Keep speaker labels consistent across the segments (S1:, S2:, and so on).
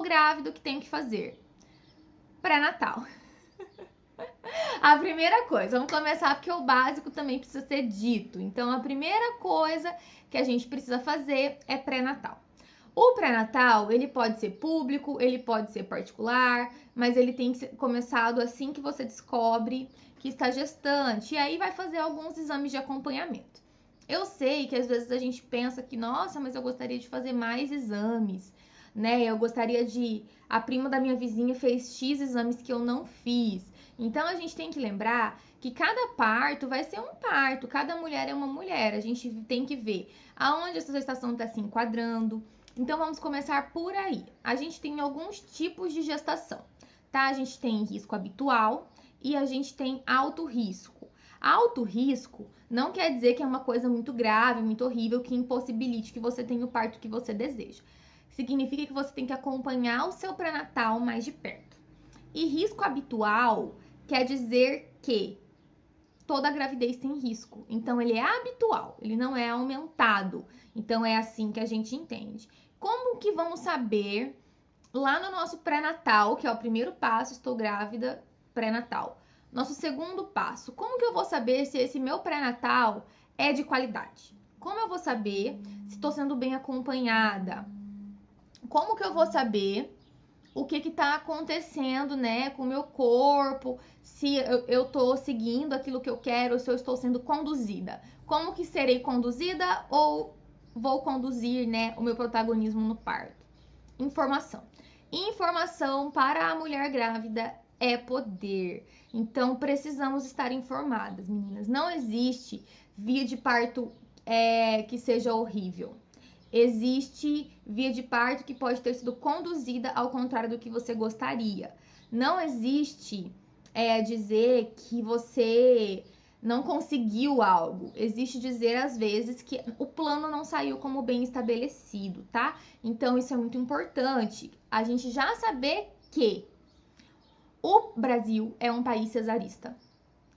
S1: Grávido, que tem que fazer? Pré-natal. A primeira coisa, vamos começar porque o básico também precisa ser dito. Então, a primeira coisa que a gente precisa fazer é pré-natal. O pré-natal, ele pode ser público, ele pode ser particular, mas ele tem que ser começado assim que você descobre que está gestante. E aí vai fazer alguns exames de acompanhamento. Eu sei que às vezes a gente pensa que, nossa, mas eu gostaria de fazer mais exames, né? Eu gostaria de. A prima da minha vizinha fez X exames que eu não fiz. Então a gente tem que lembrar que cada parto vai ser um parto, cada mulher é uma mulher. A gente tem que ver aonde essa gestação está se enquadrando. Então vamos começar por aí. A gente tem alguns tipos de gestação, tá? A gente tem risco habitual e a gente tem alto risco. Alto risco não quer dizer que é uma coisa muito grave, muito horrível, que impossibilite que você tenha o parto que você deseja. Significa que você tem que acompanhar o seu pré-natal mais de perto. E risco habitual quer dizer que toda gravidez tem risco. Então, ele é habitual, ele não é aumentado. Então, é assim que a gente entende. Como que vamos saber lá no nosso pré-natal, que é o primeiro passo, estou grávida, pré-natal. Nosso segundo passo, como que eu vou saber se esse meu pré-natal é de qualidade? Como eu vou saber se estou sendo bem acompanhada? Como que eu vou saber o que está acontecendo, né, com o meu corpo, se eu estou seguindo aquilo que eu quero, se eu estou sendo conduzida. Como que serei conduzida ou vou conduzir, né, o meu protagonismo no parto? Informação. Informação para a mulher grávida é poder. Então, precisamos estar informadas, meninas. Não existe via de parto que seja horrível. Existe via de parto que pode ter sido conduzida ao contrário do que você gostaria. Não existe dizer que você não conseguiu algo. Existe dizer, às vezes, que o plano não saiu como bem estabelecido, tá? Então, isso é muito importante. A gente já saber que o Brasil é um país cesarista.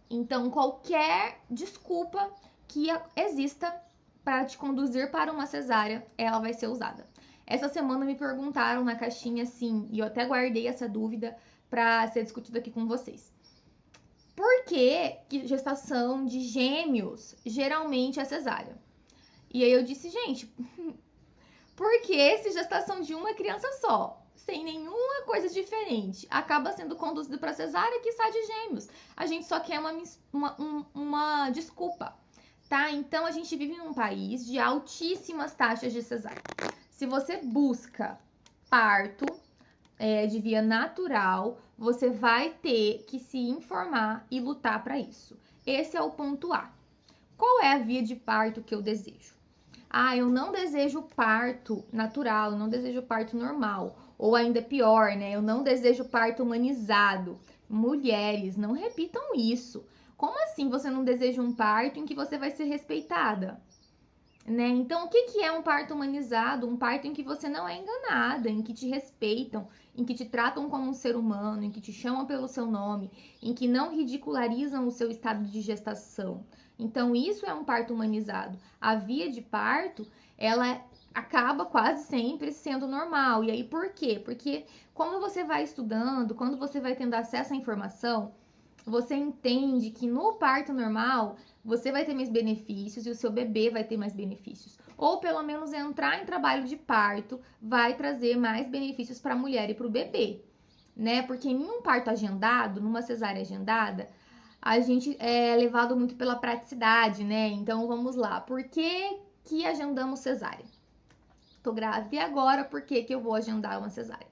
S1: Então, qualquer desculpa que exista para te conduzir para uma cesárea, ela vai ser usada. Essa semana me perguntaram na caixinha assim, e eu até guardei essa dúvida para ser discutida aqui com vocês. Por que gestação de gêmeos geralmente é cesárea? E aí eu disse, gente, porque se gestação de uma criança só, sem nenhuma coisa diferente, acaba sendo conduzido para cesárea, que sai de gêmeos. A gente só quer uma desculpa, tá? Então a gente vive num país de altíssimas taxas de cesárea. Se você busca parto de via natural, você vai ter que se informar e lutar para isso. Esse é o ponto A. Qual é a via de parto que eu desejo? Ah, eu não desejo parto natural, eu não desejo parto normal. Ou ainda pior, né? Eu não desejo parto humanizado. Mulheres, não repitam isso. Como assim você não deseja um parto em que você vai ser respeitada? Né? Então, o que é um parto humanizado? Um parto em que você não é enganada, em que te respeitam, em que te tratam como um ser humano, em que te chamam pelo seu nome, em que não ridicularizam o seu estado de gestação. Então, isso é um parto humanizado. A via de parto, ela acaba quase sempre sendo normal. E aí, por quê? Porque como você vai estudando, quando você vai tendo acesso à informação, você entende que no parto normal você vai ter mais benefícios e o seu bebê vai ter mais benefícios. Ou pelo menos entrar em trabalho de parto vai trazer mais benefícios para a mulher e para o bebê, né? Porque em um parto agendado, numa cesárea agendada, a gente é levado muito pela praticidade, né? Então vamos lá. Por que agendamos cesárea? Tô grávida e agora por que eu vou agendar uma cesárea?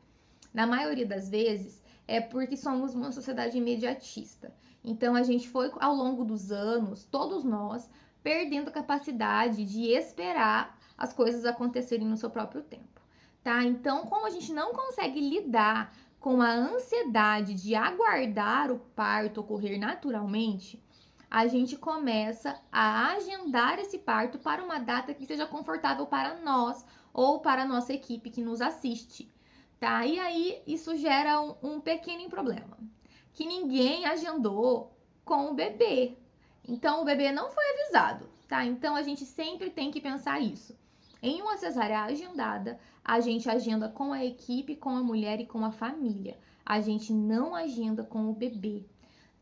S1: Na maioria das vezes é porque somos uma sociedade imediatista. Então a gente foi ao longo dos anos, todos nós, perdendo a capacidade de esperar as coisas acontecerem no seu próprio tempo, tá? Então, como a gente não consegue lidar com a ansiedade de aguardar o parto ocorrer naturalmente, a gente começa a agendar esse parto para uma data que seja confortável para nós ou para a nossa equipe que nos assiste, tá? E aí isso gera um pequeno problema, que ninguém agendou com o bebê. Então o bebê não foi avisado, tá? Então a gente sempre tem que pensar isso. Em uma cesárea agendada, a gente agenda com a equipe, com a mulher e com a família. A gente não agenda com o bebê,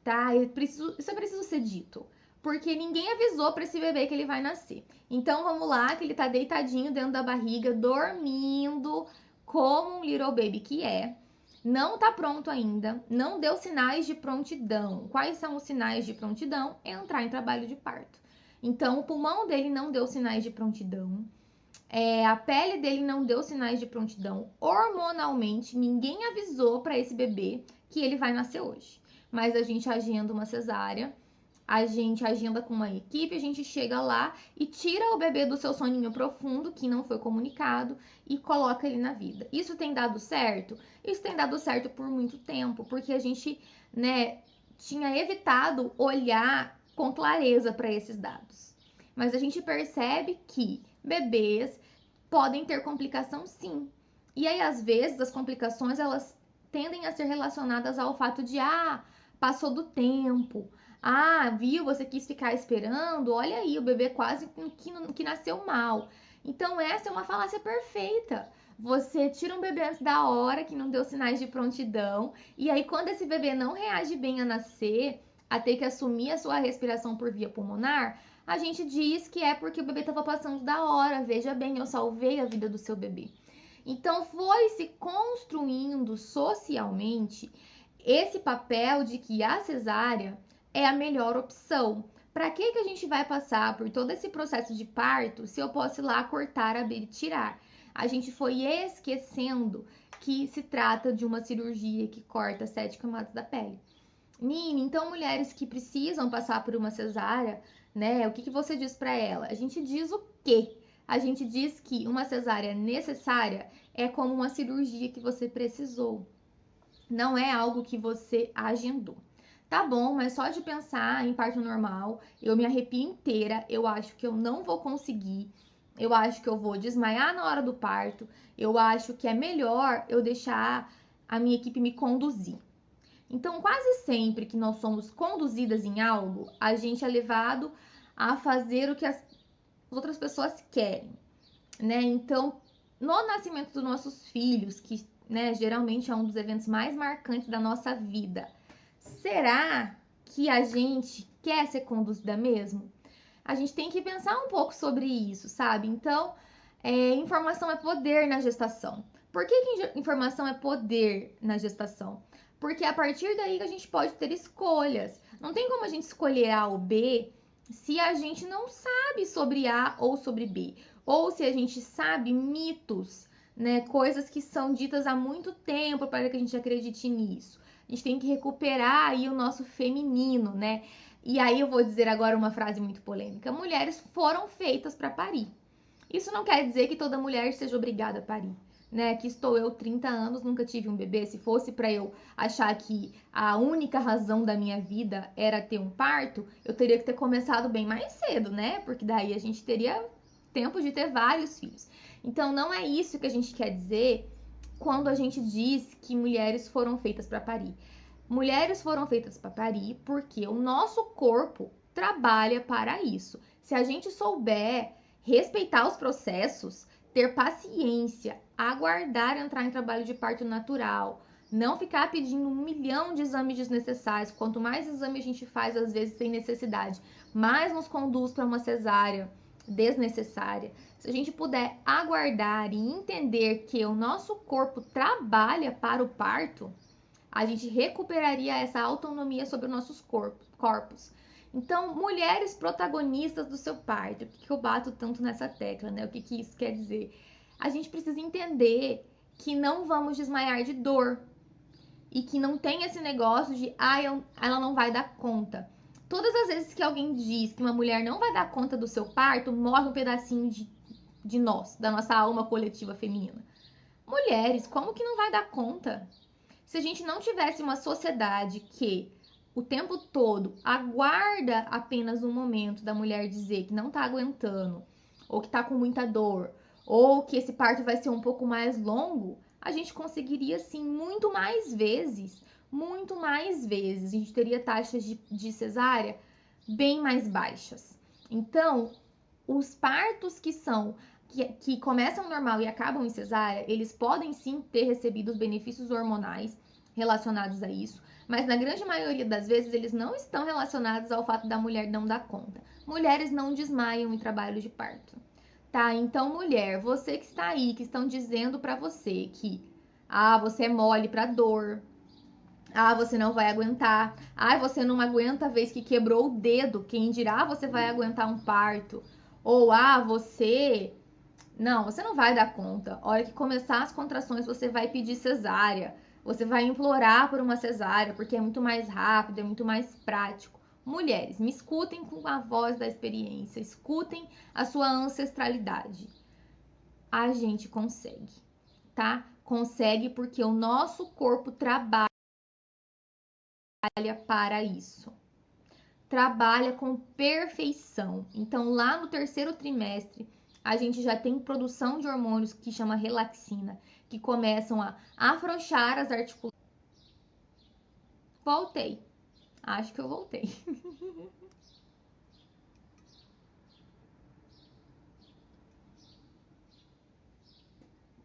S1: tá? Isso é preciso ser dito, porque ninguém avisou para esse bebê que ele vai nascer. Então vamos lá, que ele tá deitadinho dentro da barriga, dormindo, como um little baby que é. Não tá pronto ainda, não deu sinais de prontidão. Quais são os sinais de prontidão? Entrar em trabalho de parto. Então o pulmão dele não deu sinais de prontidão. A pele dele não deu sinais de prontidão. Hormonalmente, ninguém avisou para esse bebê que ele vai nascer hoje. Mas a gente agenda uma cesárea, a gente agenda com uma equipe, a gente chega lá e tira o bebê do seu soninho profundo, que não foi comunicado, e coloca ele na vida. Isso tem dado certo? Isso tem dado certo por muito tempo, porque a gente, né, tinha evitado olhar com clareza para esses dados. Mas a gente percebe que bebês podem ter complicação sim. E aí, às vezes, as complicações, elas tendem a ser relacionadas ao fato de, passou do tempo. Viu, você quis ficar esperando, olha aí, o bebê quase que nasceu mal. Então, essa é uma falácia perfeita. Você tira um bebê antes da hora, que não deu sinais de prontidão, e aí quando esse bebê não reage bem a nascer, a ter que assumir a sua respiração por via pulmonar, a gente diz que é porque o bebê estava passando da hora. Veja bem, eu salvei a vida do seu bebê. Então, foi se construindo socialmente esse papel de que a cesárea é a melhor opção. Para que a gente vai passar por todo esse processo de parto se eu posso ir lá cortar, abrir e tirar? A gente foi esquecendo que se trata de uma cirurgia que corta 7 camadas da pele. Nini, então mulheres que precisam passar por uma cesárea, né? O que você diz para ela? A gente diz o quê? A gente diz que uma cesárea necessária é como uma cirurgia que você precisou. Não é algo que você agendou. Tá bom, mas só de pensar em parto normal, eu me arrepio inteira, eu acho que eu não vou conseguir, eu acho que eu vou desmaiar na hora do parto, eu acho que é melhor eu deixar a minha equipe me conduzir. Então, quase sempre que nós somos conduzidas em algo, a gente é levado a fazer o que as outras pessoas querem, né? Então, no nascimento dos nossos filhos, que, né, geralmente é um dos eventos mais marcantes da nossa vida, será que a gente quer ser conduzida mesmo? A gente tem que pensar um pouco sobre isso, sabe? Então, informação é poder na gestação. Por que informação é poder na gestação? Porque a partir daí a gente pode ter escolhas. Não tem como a gente escolher A ou B se a gente não sabe sobre A ou sobre B. Ou se a gente sabe mitos, né? Coisas que são ditas há muito tempo para que a gente acredite nisso. A gente tem que recuperar aí o nosso feminino, né? E aí eu vou dizer agora uma frase muito polêmica. Mulheres foram feitas para parir. Isso não quer dizer que toda mulher seja obrigada a parir, né? Que estou eu 30 anos, nunca tive um bebê. Se fosse para eu achar que a única razão da minha vida era ter um parto, eu teria que ter começado bem mais cedo, né? Porque daí a gente teria tempo de ter vários filhos. Então não é isso que a gente quer dizer quando a gente diz que mulheres foram feitas para parir. Mulheres foram feitas para parir porque o nosso corpo trabalha para isso. Se a gente souber respeitar os processos, ter paciência, aguardar entrar em trabalho de parto natural, não ficar pedindo 1 milhão de exames desnecessários. Quanto mais exame a gente faz, às vezes sem necessidade, mais nos conduz para uma cesárea desnecessária. Se a gente puder aguardar e entender que o nosso corpo trabalha para o parto, a gente recuperaria essa autonomia sobre os nossos corpos. Então, mulheres protagonistas do seu parto, por que eu bato tanto nessa tecla, né? O que isso quer dizer? A gente precisa entender que não vamos desmaiar de dor e que não tem esse negócio de, ela não vai dar conta. Todas as vezes que alguém diz que uma mulher não vai dar conta do seu parto, morre um pedacinho de nós, da nossa alma coletiva feminina. Mulheres, como que não vai dar conta? Se a gente não tivesse uma sociedade que o tempo todo aguarda apenas um momento da mulher dizer que não tá aguentando, ou que tá com muita dor, ou que esse parto vai ser um pouco mais longo, a gente conseguiria sim muito mais vezes. A gente teria taxas de cesárea bem mais baixas. Então, os partos que são que começam normal e acabam em cesárea, eles podem sim ter recebido os benefícios hormonais relacionados a isso, mas na grande maioria das vezes eles não estão relacionados ao fato da mulher não dar conta. Mulheres não desmaiam em trabalho de parto, tá? Então, mulher, você que está aí, que estão dizendo pra você que você é mole pra dor, você não vai aguentar, você não aguenta a vez que quebrou o dedo, quem dirá você vai aguentar um parto, ou você não vai dar conta. A hora que começar as contrações, você vai pedir cesárea. Você vai implorar por uma cesárea, porque é muito mais rápido, é muito mais prático. Mulheres, me escutem com a voz da experiência, escutem a sua ancestralidade. A gente consegue, tá? Consegue porque o nosso corpo trabalha para isso. Trabalha com perfeição. Então, lá no terceiro trimestre, a gente já tem produção de hormônios que chama relaxina, que começam a afrouxar as articulações. Voltei. Acho que eu voltei.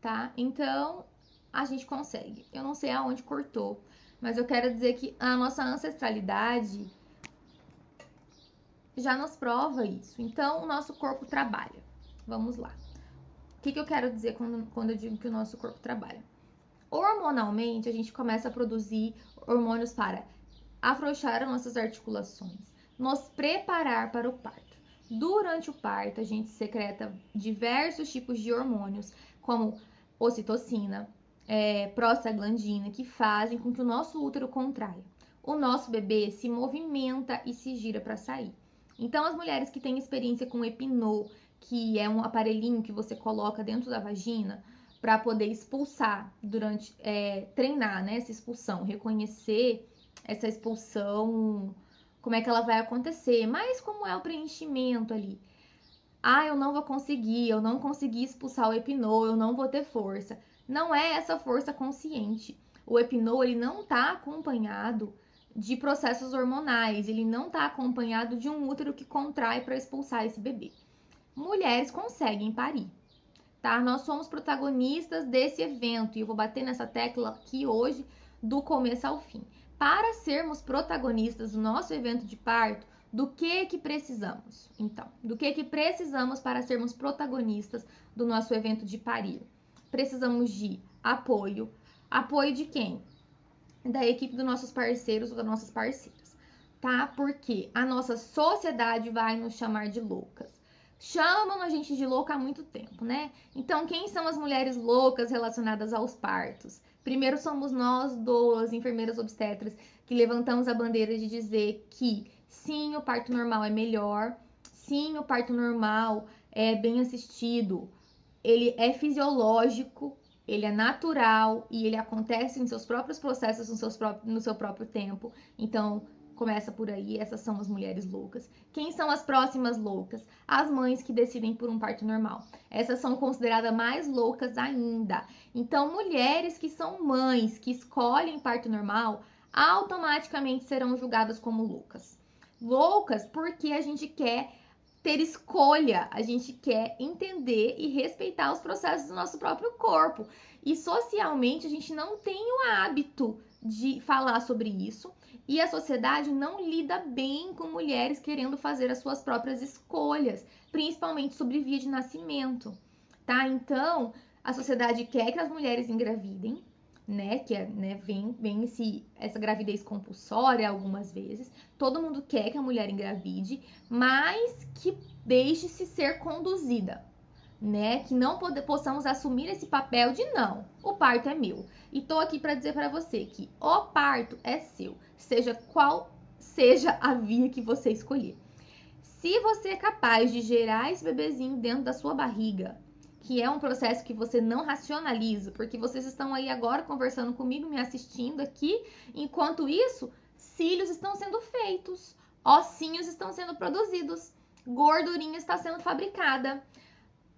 S1: Tá? Então, a gente consegue. Eu não sei aonde cortou, mas eu quero dizer que a nossa ancestralidade já nos prova isso. Então, o nosso corpo trabalha. Vamos lá. O que eu quero dizer quando eu digo que o nosso corpo trabalha? Hormonalmente, a gente começa a produzir hormônios para afrouxar as nossas articulações, nos preparar para o parto. Durante o parto, a gente secreta diversos tipos de hormônios, como ocitocina, prostaglandina, que fazem com que o nosso útero contraia. O nosso bebê se movimenta e se gira para sair. Então, as mulheres que têm experiência com Epinô, que é um aparelhinho que você coloca dentro da vagina para poder expulsar durante treinar, né, essa expulsão, reconhecer essa expulsão, como é que ela vai acontecer, mas como é o preenchimento ali. Eu não vou conseguir, eu não consegui expulsar o Epinô, eu não vou ter força. Não é essa força consciente. O Epinô, ele não está acompanhado de processos hormonais, ele não está acompanhado de um útero que contrai para expulsar esse bebê. Mulheres conseguem parir, tá? Nós somos protagonistas desse evento e eu vou bater nessa tecla aqui hoje do começo ao fim. Para sermos protagonistas do nosso evento de parto, do que precisamos? Então, do que precisamos para sermos protagonistas do nosso evento de parir? Precisamos de apoio. Apoio de quem? Da equipe dos nossos parceiros ou das nossas parceiras, tá? Porque a nossa sociedade vai nos chamar de loucas. Chamam a gente de louca há muito tempo, né? Então, quem são as mulheres loucas relacionadas aos partos? Primeiro somos nós, doulas, enfermeiras obstetras, que levantamos a bandeira de dizer que sim, o parto normal é melhor, sim, o parto normal é bem assistido, ele é fisiológico, ele é natural e ele acontece em seus próprios processos, no seu próprio tempo. Então, começa por aí, essas são as mulheres loucas. Quem são as próximas loucas? As mães que decidem por um parto normal. Essas são consideradas mais loucas ainda. Então, mulheres que são mães, que escolhem parto normal, automaticamente serão julgadas como loucas. Loucas porque a gente quer ter escolha, a gente quer entender e respeitar os processos do nosso próprio corpo. E socialmente a gente não tem o hábito de falar sobre isso e a sociedade não lida bem com mulheres querendo fazer as suas próprias escolhas, principalmente sobre via de nascimento, tá? Então, a sociedade quer que as mulheres engravidem, né, vem essa gravidez compulsória algumas vezes. Todo mundo quer que a mulher engravide, mas que deixe-se ser conduzida, né? Que não possamos assumir esse papel de não, o parto é meu. E tô aqui para dizer para você que o parto é seu, seja qual seja a via que você escolher. Se você é capaz de gerar esse bebezinho dentro da sua barriga, que é um processo que você não racionaliza, porque vocês estão aí agora conversando comigo, me assistindo aqui, enquanto isso, cílios estão sendo feitos, ossinhos estão sendo produzidos, gordurinha está sendo fabricada,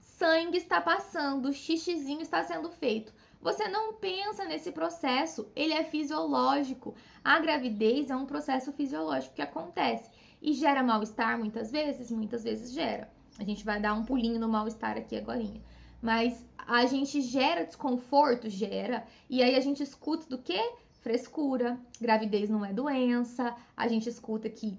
S1: sangue está passando, xixizinho está sendo feito. Você não pensa nesse processo, ele é fisiológico. A gravidez é um processo fisiológico que acontece e gera mal-estar muitas vezes gera. A gente vai dar um pulinho no mal-estar aqui agorinha. Mas a gente gera desconforto, gera, e aí a gente escuta do quê? Frescura, gravidez não é doença, a gente escuta que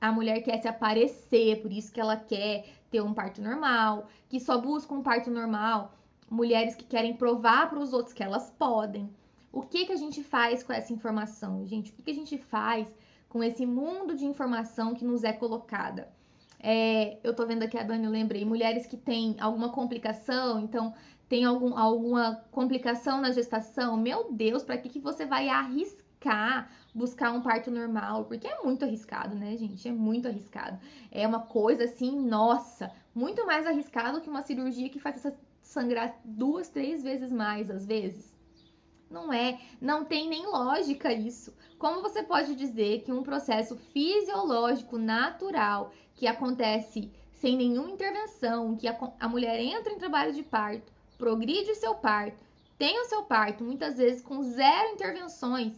S1: a mulher quer se aparecer, por isso que ela quer ter um parto normal, que só busca um parto normal mulheres que querem provar para os outros que elas podem. O que a gente faz com essa informação, gente? O que a gente faz com esse mundo de informação que nos é colocada? Eu tô vendo aqui a Dani, eu lembrei, mulheres que têm alguma complicação, então tem alguma complicação na gestação, meu Deus, para que você vai arriscar buscar um parto normal? Porque é muito arriscado, né, gente? É muito arriscado. É uma coisa assim, nossa, muito mais arriscado que uma cirurgia que faz você sangrar 2, 3 vezes mais às vezes. Não é, não tem nem lógica isso. Como você pode dizer que um processo fisiológico natural que acontece sem nenhuma intervenção, que a mulher entra em trabalho de parto, progride o seu parto, tem o seu parto, muitas vezes com 0 intervenções,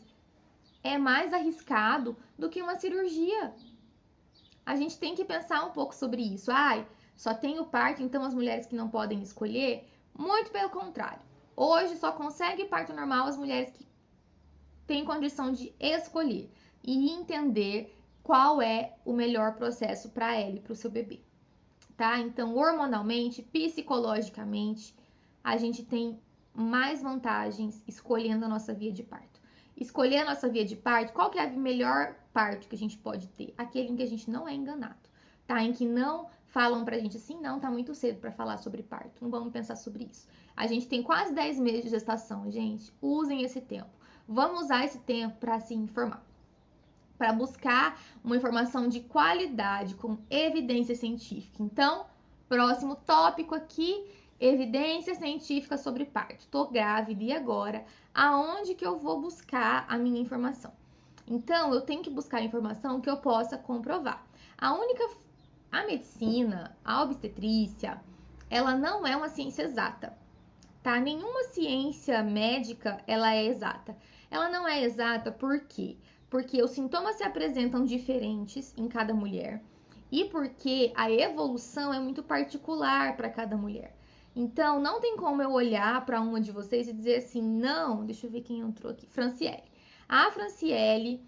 S1: é mais arriscado do que uma cirurgia? A gente tem que pensar um pouco sobre isso. Ai, só tem o parto, então as mulheres que não podem escolher? Muito pelo contrário. Hoje só consegue parto normal as mulheres que têm condição de escolher e entender qual é o melhor processo para ela e para o seu bebê, tá? Então, hormonalmente, psicologicamente, a gente tem mais vantagens escolhendo a nossa via de parto. Escolher a nossa via de parto, qual que é a melhor parto que a gente pode ter? Aquele em que a gente não é enganado, tá? Em que não falam pra gente assim, não, tá muito cedo para falar sobre parto, não vamos pensar sobre isso. A gente tem quase 10 meses de gestação, gente. Usem esse tempo. Vamos usar esse tempo para se informar, para buscar uma informação de qualidade, com evidência científica. Então, próximo tópico aqui, evidência científica sobre parto. Tô grávida e agora? Aonde que eu vou buscar a minha informação? Então, eu tenho que buscar informação que eu possa comprovar. A medicina, a obstetrícia, ela não é uma ciência exata, tá? Nenhuma ciência médica, ela é exata. Ela não é exata por quê? Porque os sintomas se apresentam diferentes em cada mulher e porque a evolução é muito particular para cada mulher. Então, não tem como eu olhar para uma de vocês e dizer assim, não, deixa eu ver quem entrou aqui, Franciele. A Franciele,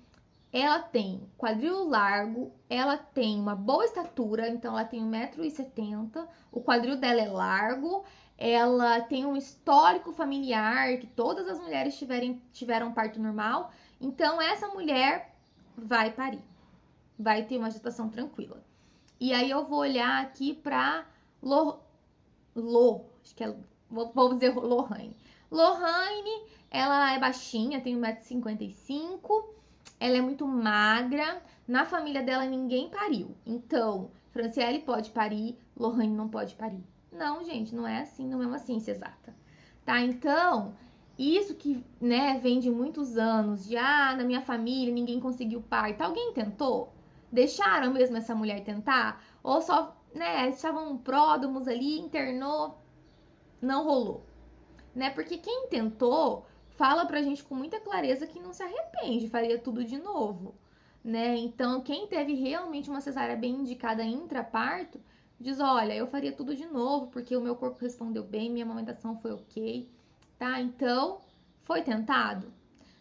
S1: ela tem quadril largo, ela tem uma boa estatura, então ela tem 1,70 m, o quadril dela é largo, ela tem um histórico familiar, que todas as mulheres tiveram parto normal, então essa mulher vai parir, vai ter uma gestação tranquila. E aí eu vou olhar aqui para acho que é, vou dizer Lohane. Lohane, ela é baixinha, tem 1,55 m, ela é muito magra, na família dela ninguém pariu. Então, Franciele pode parir, Lohane não pode parir. Não, gente, não é assim, não é uma ciência exata. Tá? Então, isso que, né, vem de muitos anos, de na minha família ninguém conseguiu parto. Alguém tentou? Deixaram mesmo essa mulher tentar? Ou só, né, estavam pródromos ali, internou, não rolou, né? Porque quem tentou fala pra gente com muita clareza que não se arrepende, faria tudo de novo, né? Então, quem teve realmente uma cesárea bem indicada intraparto, diz, olha, eu faria tudo de novo, porque o meu corpo respondeu bem, minha amamentação foi ok, tá? Então, foi tentado?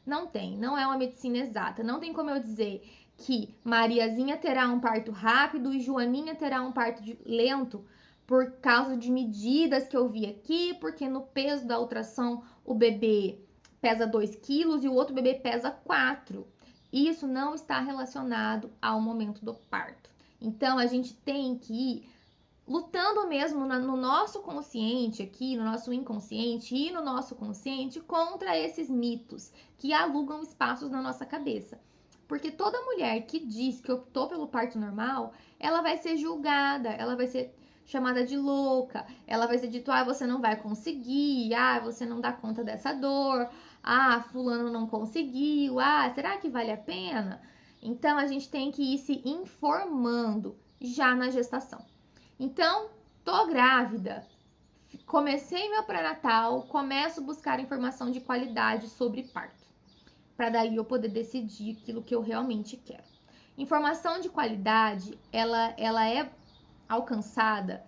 S1: Não tem, não é uma medicina exata, não tem como eu dizer que Mariazinha terá um parto rápido e Joaninha terá um parto lento, por causa de medidas que eu vi aqui, porque no peso da ultrassom o bebê pesa 2 quilos e o outro bebê pesa 4. Isso não está relacionado ao momento do parto. Então, a gente tem que ir lutando mesmo no nosso consciente aqui, no nosso inconsciente e no nosso consciente contra esses mitos que alugam espaços na nossa cabeça. Porque toda mulher que diz que optou pelo parto normal, ela vai ser julgada, ela vai ser chamada de louca, ela vai ser dito, você não vai conseguir, você não dá conta dessa dor, fulano não conseguiu, será que vale a pena? Então, a gente tem que ir se informando já na gestação. Então, tô grávida, comecei meu pré-natal, começo a buscar informação de qualidade sobre parto, para daí eu poder decidir aquilo que eu realmente quero. Informação de qualidade, ela é alcançada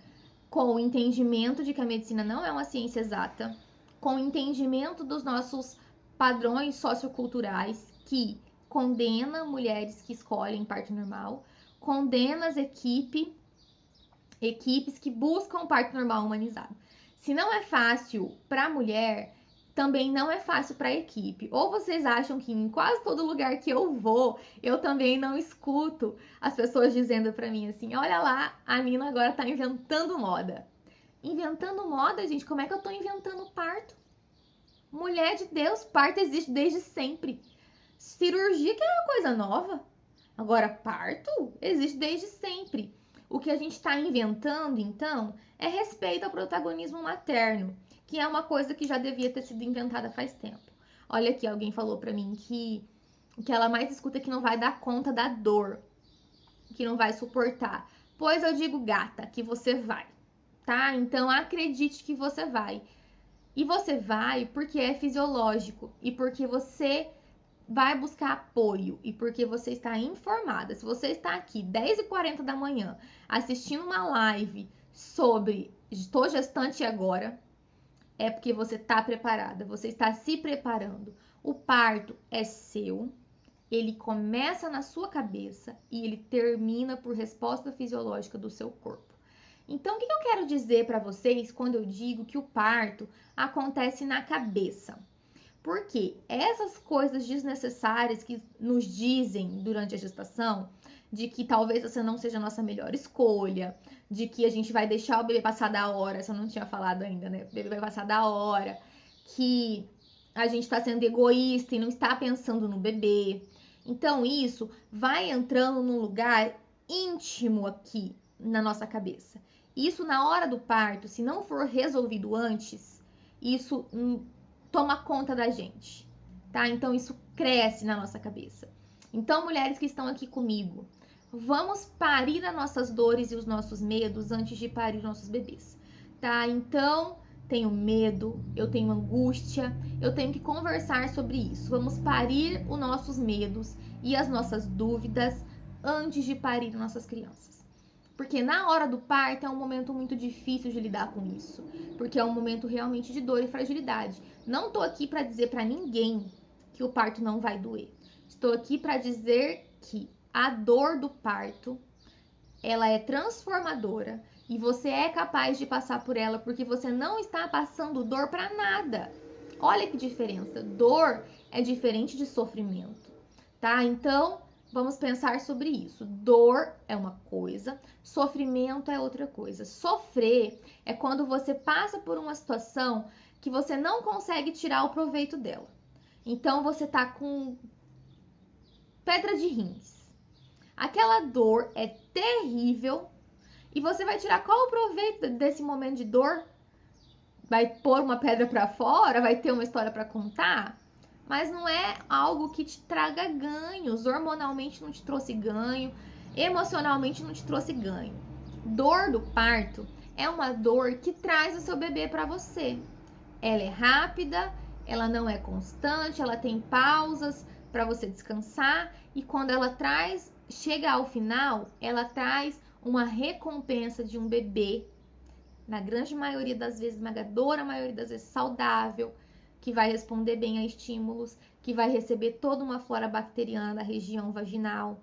S1: com o entendimento de que a medicina não é uma ciência exata, com o entendimento dos nossos padrões socioculturais que condena mulheres que escolhem parto normal, condena as equipes que buscam parto normal humanizado. Se não é fácil para a mulher, também não é fácil para a equipe. Ou vocês acham que em quase todo lugar que eu vou, eu também não escuto as pessoas dizendo para mim assim: olha lá, a Nina agora tá inventando moda. Inventando moda, gente? Como é que eu tô inventando parto? Mulher de Deus, parto existe desde sempre. Cirurgia que é uma coisa nova. Agora, parto existe desde sempre. O que a gente está inventando, então, é respeito ao protagonismo materno, que é uma coisa que já devia ter sido inventada faz tempo. Olha aqui, alguém falou para mim que o que ela mais escuta é que não vai dar conta da dor, que não vai suportar. Pois eu digo, gata, que você vai, tá? Então acredite que você vai. E você vai porque é fisiológico e porque você vai buscar apoio e porque você está informada. Se você está aqui 10h40 da manhã assistindo uma live sobre estou gestante agora, é porque você está preparada, você está se preparando. O parto é seu, ele começa na sua cabeça e ele termina por resposta fisiológica do seu corpo. Então, o que eu quero dizer para vocês quando eu digo que o parto acontece na cabeça? Porque essas coisas desnecessárias que nos dizem durante a gestação, de que talvez essa não seja a nossa melhor escolha, de que a gente vai deixar o bebê passar da hora, essa eu não tinha falado ainda, né? O bebê vai passar da hora, que a gente está sendo egoísta e não está pensando no bebê. Então, isso vai entrando num lugar íntimo aqui na nossa cabeça. Isso, na hora do parto, se não for resolvido antes, isso toma conta da gente, tá? Então isso cresce na nossa cabeça. Então, mulheres que estão aqui comigo, vamos parir as nossas dores e os nossos medos antes de parir nossos bebês, tá? Então, tenho medo, eu tenho angústia, eu tenho que conversar sobre isso. Vamos parir os nossos medos e as nossas dúvidas antes de parir nossas crianças. Porque na hora do parto é um momento muito difícil de lidar com isso. Porque é um momento realmente de dor e fragilidade. Não tô aqui para dizer para ninguém que o parto não vai doer. Estou aqui para dizer que a dor do parto, ela é transformadora e você é capaz de passar por ela porque você não está passando dor para nada. Olha que diferença. Dor é diferente de sofrimento, tá? Então, vamos pensar sobre isso. Dor é uma coisa, sofrimento é outra coisa. Sofrer é quando você passa por uma situação que você não consegue tirar o proveito dela. Então você tá com pedra de rins. Aquela dor é terrível e você vai tirar qual o proveito desse momento de dor? Vai pôr uma pedra para fora? Vai ter uma história para contar? Mas não é algo que te traga ganhos. Hormonalmente não te trouxe ganho, emocionalmente não te trouxe ganho. Dor do parto é uma dor que traz o seu bebê para você. Ela é rápida, ela não é constante, ela tem pausas para você descansar e quando ela chega ao final, ela traz uma recompensa de um bebê, na grande maioria das vezes, esmagadora maioria das vezes saudável, que vai responder bem a estímulos, que vai receber toda uma flora bacteriana da região vaginal,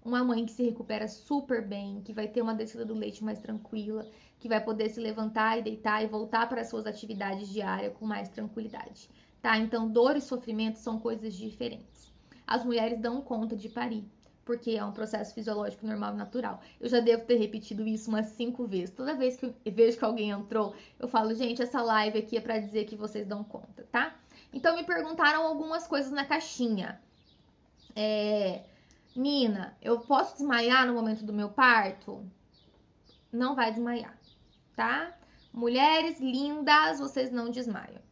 S1: uma mãe que se recupera super bem, que vai ter uma descida do leite mais tranquila, que vai poder se levantar e deitar e voltar para as suas atividades diárias com mais tranquilidade, tá? Então, dor e sofrimento são coisas diferentes. As mulheres dão conta de parir, porque é um processo fisiológico normal e natural. Eu já devo ter repetido isso umas 5 vezes. Toda vez que eu vejo que alguém entrou, eu falo, gente, essa live aqui é para dizer que vocês dão conta, tá? Então, me perguntaram algumas coisas na caixinha. Nina, eu posso desmaiar no momento do meu parto? Não vai desmaiar, tá? Mulheres lindas, vocês não desmaiam.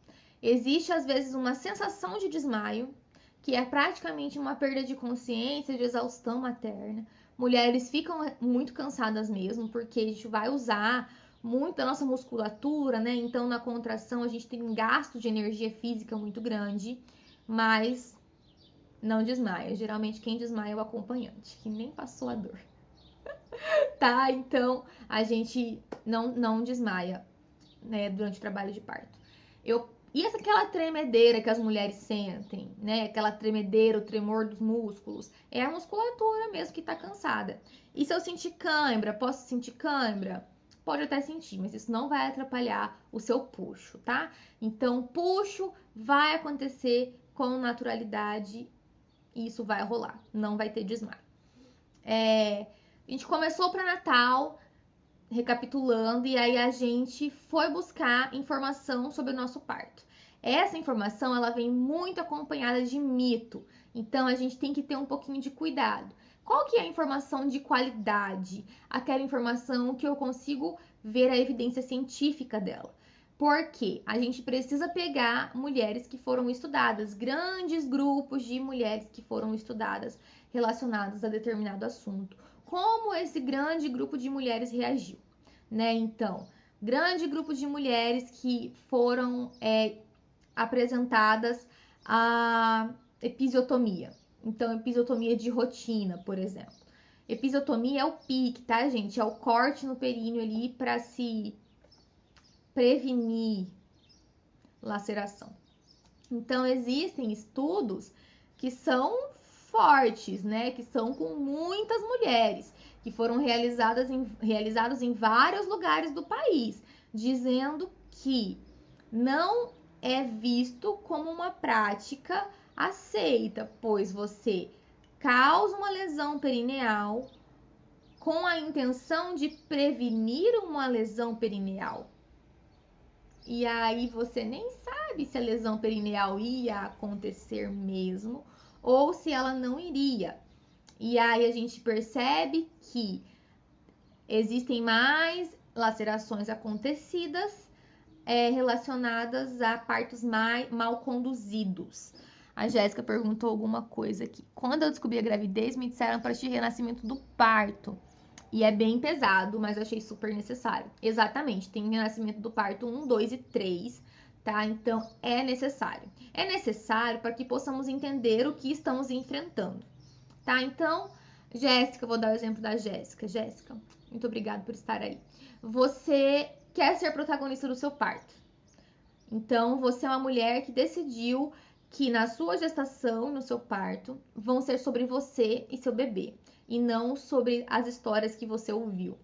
S1: Existe, às vezes, uma sensação de desmaio, que é praticamente uma perda de consciência, de exaustão materna. Mulheres ficam muito cansadas mesmo, porque a gente vai usar muito da nossa musculatura, né? Então, na contração, a gente tem um gasto de energia física muito grande, mas não desmaia. Geralmente, quem desmaia é o acompanhante, que nem passou a dor. tá? Então, a gente não desmaia, né, durante o trabalho de parto. E aquela tremedeira que as mulheres sentem, né? Aquela tremedeira, o tremor dos músculos, é a musculatura mesmo que tá cansada. E se eu sentir cãibra, posso sentir cãibra? Pode até sentir, mas isso não vai atrapalhar o seu puxo, tá? Então, puxo vai acontecer com naturalidade e isso vai rolar, não vai ter desmaio. A gente começou o pré-natal, recapitulando, e aí a gente foi buscar informação sobre o nosso parto. Essa informação, ela vem muito acompanhada de mito, então a gente tem que ter um pouquinho de cuidado. Qual que é a informação de qualidade? Aquela informação que eu consigo ver a evidência científica dela. Porque a gente precisa pegar mulheres que foram estudadas, grandes grupos de mulheres que foram estudadas relacionadas a determinado assunto. Como esse grande grupo de mulheres reagiu, né? Então, grande grupo de mulheres que foram apresentadas a episiotomia. Então, episiotomia de rotina, por exemplo. Episiotomia é o pique, tá, gente? É o corte no períneo ali para se prevenir laceração. Então, existem estudos que são fortes, né? Que são com muitas mulheres, que foram realizados em vários lugares do país, dizendo que não é visto como uma prática aceita, pois você causa uma lesão perineal com a intenção de prevenir uma lesão perineal. E aí você nem sabe se a lesão perineal ia acontecer mesmo ou se ela não iria. E aí a gente percebe que existem mais lacerações acontecidas relacionadas a partos mal conduzidos. A Jéssica perguntou alguma coisa aqui. Quando eu descobri a gravidez, me disseram para assistir renascimento do parto. E é bem pesado, mas eu achei super necessário. Exatamente, tem renascimento do parto 1, 2 e 3, tá? Então, é necessário. É necessário para que possamos entender o que estamos enfrentando, tá? Então, Jéssica, vou dar o exemplo da Jéssica. Jéssica, muito obrigada por estar aí. Você quer ser protagonista do seu parto. Então, você é uma mulher que decidiu que na sua gestação, no seu parto, vão ser sobre você e seu bebê, e não sobre as histórias que você ouviu.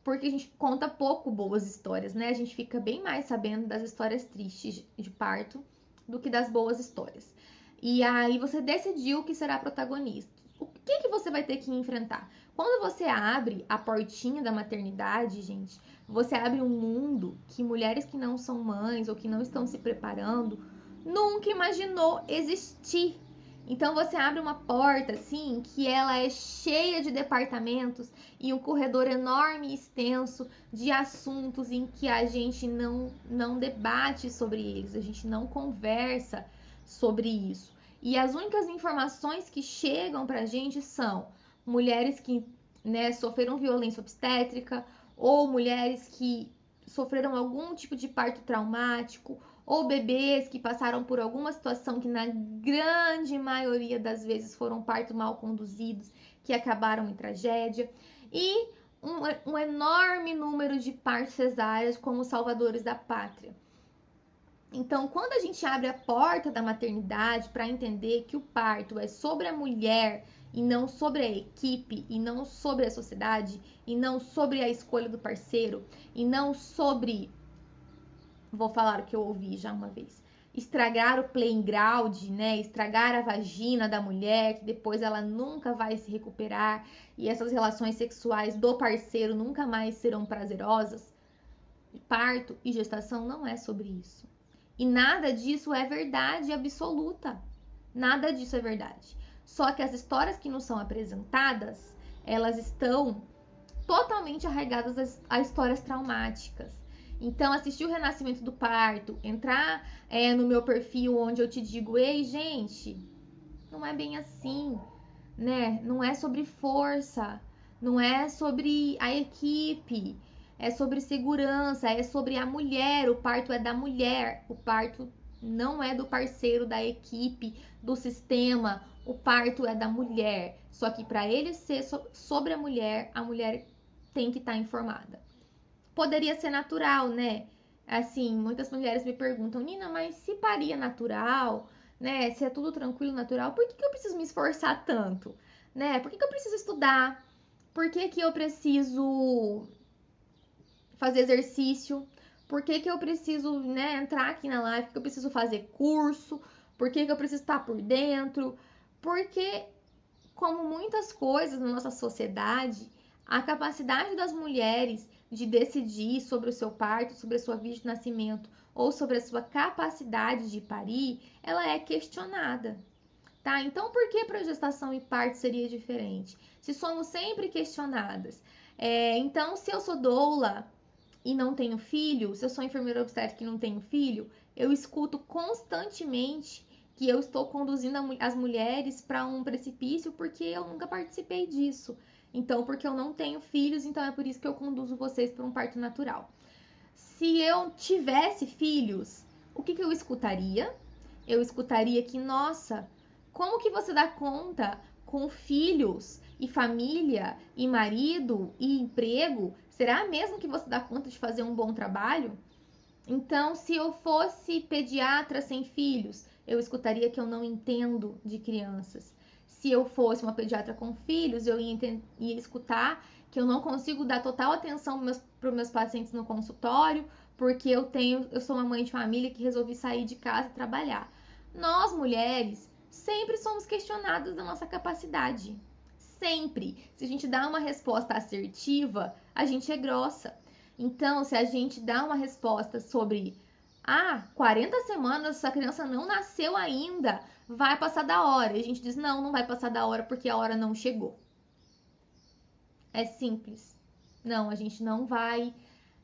S1: Porque a gente conta pouco boas histórias, né? A gente fica bem mais sabendo das histórias tristes de parto do que das boas histórias. E aí você decidiu que será protagonista. O que você vai ter que enfrentar? Quando você abre a portinha da maternidade, gente, você abre um mundo que mulheres que não são mães ou que não estão se preparando nunca imaginou existir. Então você abre uma porta assim que ela é cheia de departamentos e um corredor enorme e extenso de assuntos em que a gente não debate sobre eles, a gente não conversa sobre isso. E as únicas informações que chegam pra gente são mulheres que, né, sofreram violência obstétrica ou mulheres que sofreram algum tipo de parto traumático ou bebês que passaram por alguma situação que na grande maioria das vezes foram partos mal conduzidos, que acabaram em tragédia, e um enorme número de partos cesáreas como salvadores da pátria. Então, quando a gente abre a porta da maternidade para entender que o parto é sobre a mulher e não sobre a equipe, e não sobre a sociedade, e não sobre a escolha do parceiro, e não sobre, vou falar o que eu ouvi já uma vez, estragar o playground, né? Estragar a vagina da mulher, que depois ela nunca vai se recuperar e essas relações sexuais do parceiro nunca mais serão prazerosas. Parto e gestação não é sobre isso. E nada disso é verdade absoluta. Nada disso é verdade. Só que as histórias que nos são apresentadas, elas estão totalmente arraigadas a histórias traumáticas. Então, assistir o renascimento do parto, entrar no meu perfil onde eu te digo, ei, gente, não é bem assim, né? Não é sobre força, não é sobre a equipe, é sobre segurança, é sobre a mulher, o parto é da mulher, o parto não é do parceiro, da equipe, do sistema. O parto é da mulher. Só que para ele ser sobre a mulher tem que estar informada. Poderia ser natural, né? Assim, muitas mulheres me perguntam, Nina, mas se parir é natural, né? Se é tudo tranquilo, natural, por que eu preciso me esforçar tanto? Né? Por que eu preciso estudar? Por que eu preciso fazer exercício? Por que eu preciso, né, entrar aqui na live? Por que eu preciso fazer curso? Por que eu preciso estar por dentro? Porque, como muitas coisas na nossa sociedade, a capacidade das mulheres de decidir sobre o seu parto, sobre a sua vida de nascimento ou sobre a sua capacidade de parir, ela é questionada. Tá? Então, por que para gestação e parto seria diferente? Se somos sempre questionadas. Então, se eu sou doula e não tenho filho, se eu sou enfermeira obstétrica e não tenho filho, eu escuto constantemente que eu estou conduzindo as mulheres para um precipício porque eu nunca participei disso. Então, porque eu não tenho filhos, então é por isso que eu conduzo vocês para um parto natural. Se eu tivesse filhos, o que eu escutaria? Eu escutaria que, nossa, como que você dá conta com filhos e família e marido e emprego? Será mesmo que você dá conta de fazer um bom trabalho? Então, se eu fosse pediatra sem filhos, eu escutaria que eu não entendo de crianças. Se eu fosse uma pediatra com filhos, eu ia escutar que eu não consigo dar total atenção para os meus pacientes no consultório, porque eu sou uma mãe de família que resolvi sair de casa e trabalhar. Nós, mulheres, sempre somos questionadas da nossa capacidade. Sempre. Se a gente dá uma resposta assertiva, a gente é grossa. Então, se a gente dá uma resposta sobre 40 semanas, essa criança não nasceu ainda, vai passar da hora. E a gente diz, não vai passar da hora porque a hora não chegou. É simples. Não, a gente não vai.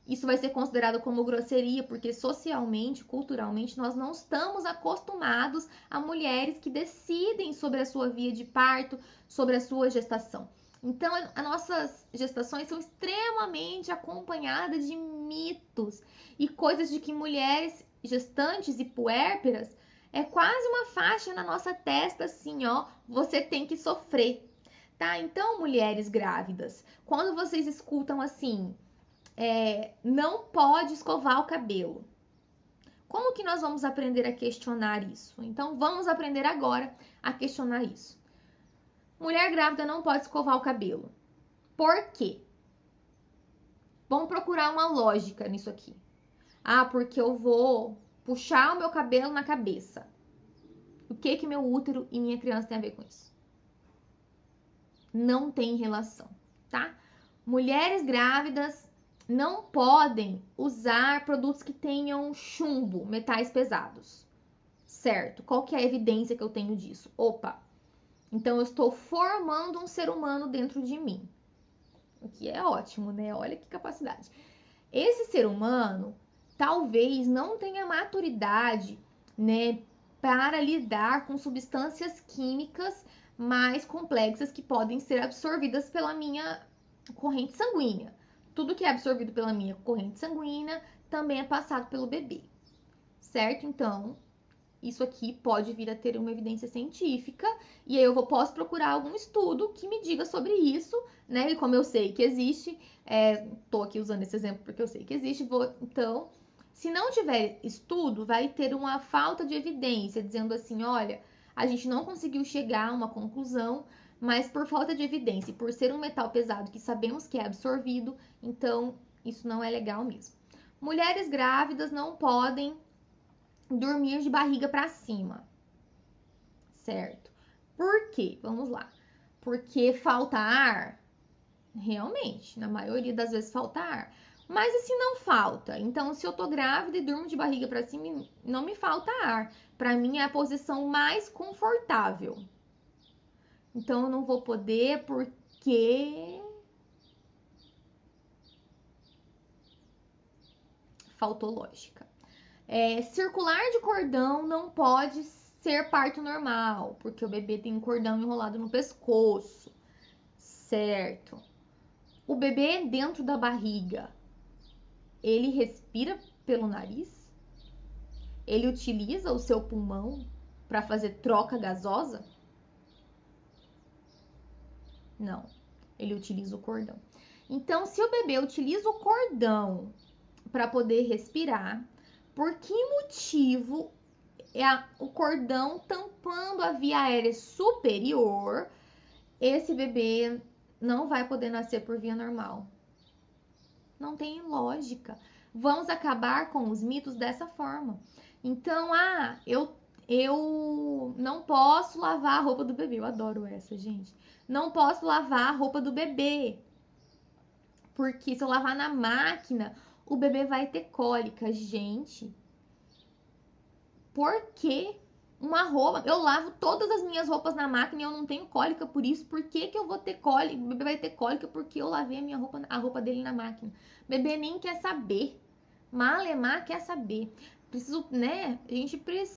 S1: Isso vai ser considerado como grosseria, porque socialmente, culturalmente, nós não estamos acostumados a mulheres que decidem sobre a sua via de parto, sobre a sua gestação. Então, as nossas gestações são extremamente acompanhadas de mitos e coisas de que mulheres gestantes e puérperas é quase uma faixa na nossa testa, assim, ó, você tem que sofrer, tá? Então, mulheres grávidas, quando vocês escutam assim, não pode escovar o cabelo. Como que nós vamos aprender a questionar isso? Então, vamos aprender agora a questionar isso. Mulher grávida não pode escovar o cabelo. Por quê? Vamos procurar uma lógica nisso aqui. Porque eu vou puxar o meu cabelo na cabeça. O que meu útero e minha criança tem a ver com isso? Não tem relação, tá? Mulheres grávidas não podem usar produtos que tenham chumbo, metais pesados. Certo? Qual que é a evidência que eu tenho disso? Opa! Então eu estou formando um ser humano dentro de mim. O que é ótimo, né? Olha que capacidade. Esse ser humano talvez não tenha maturidade, né, para lidar com substâncias químicas mais complexas que podem ser absorvidas pela minha corrente sanguínea. Tudo que é absorvido pela minha corrente sanguínea também é passado pelo bebê, certo? Então, isso aqui pode vir a ter uma evidência científica e aí eu posso procurar algum estudo que me diga sobre isso, né? E como eu sei que existe, tô aqui usando esse exemplo porque eu sei que existe, então, se não tiver estudo, vai ter uma falta de evidência, dizendo assim, olha, a gente não conseguiu chegar a uma conclusão, mas por falta de evidência e por ser um metal pesado que sabemos que é absorvido, então isso não é legal mesmo. Mulheres grávidas não podem dormir de barriga para cima, certo? Por quê? Vamos lá. Porque falta ar? Realmente, na maioria das vezes falta ar. Mas e se não falta? Então, se eu tô grávida e durmo de barriga para cima, não me falta ar. Para mim é a posição mais confortável. Então, eu não vou poder porque faltou lógica. Circular de cordão não pode ser parto normal, porque o bebê tem um cordão enrolado no pescoço, certo? O bebê dentro da barriga, ele respira pelo nariz? ele utiliza o seu pulmão para fazer troca gasosa? Não, ele utiliza o cordão. Então, se o bebê utiliza o cordão para poder respirar, por que motivo o cordão tampando a via aérea superior, esse bebê não vai poder nascer por via normal? Não tem lógica. Vamos acabar com os mitos dessa forma. Então, eu não posso lavar a roupa do bebê. Eu adoro essa, gente. Não posso lavar a roupa do bebê. Porque se eu lavar na máquina, o bebê vai ter cólica. Gente, por que uma roupa? Eu lavo todas as minhas roupas na máquina e eu não tenho cólica por isso. Por que eu vou ter cólica? O bebê vai ter cólica porque eu lavei a roupa dele na máquina. O bebê nem quer saber. Malemar quer saber. Preciso, né? A gente precisa